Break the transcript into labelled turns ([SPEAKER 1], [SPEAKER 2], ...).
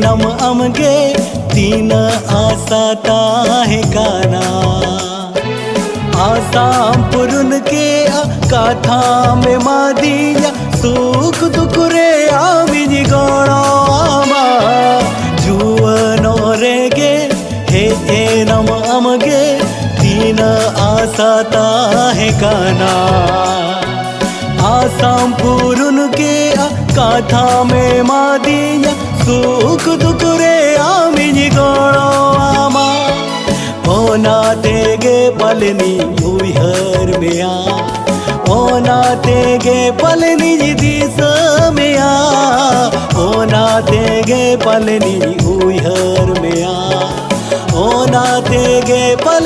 [SPEAKER 1] नम अमगे तीन आसाता है गाना आसाम पुरुन के काथा में मादिया सुख दुख रे आमिज गणो आमा जुवनो रेगे हे नम अमगे तीन आसाता है गाना आसाम पुरुन के काथा में मादिया सुख दुख रे आमिज गणो आमा ओना तेगे पलनी उहर में ओना तेगे पलनी दिस में ओना तेगे पलनी उहर में ओना तेगे पल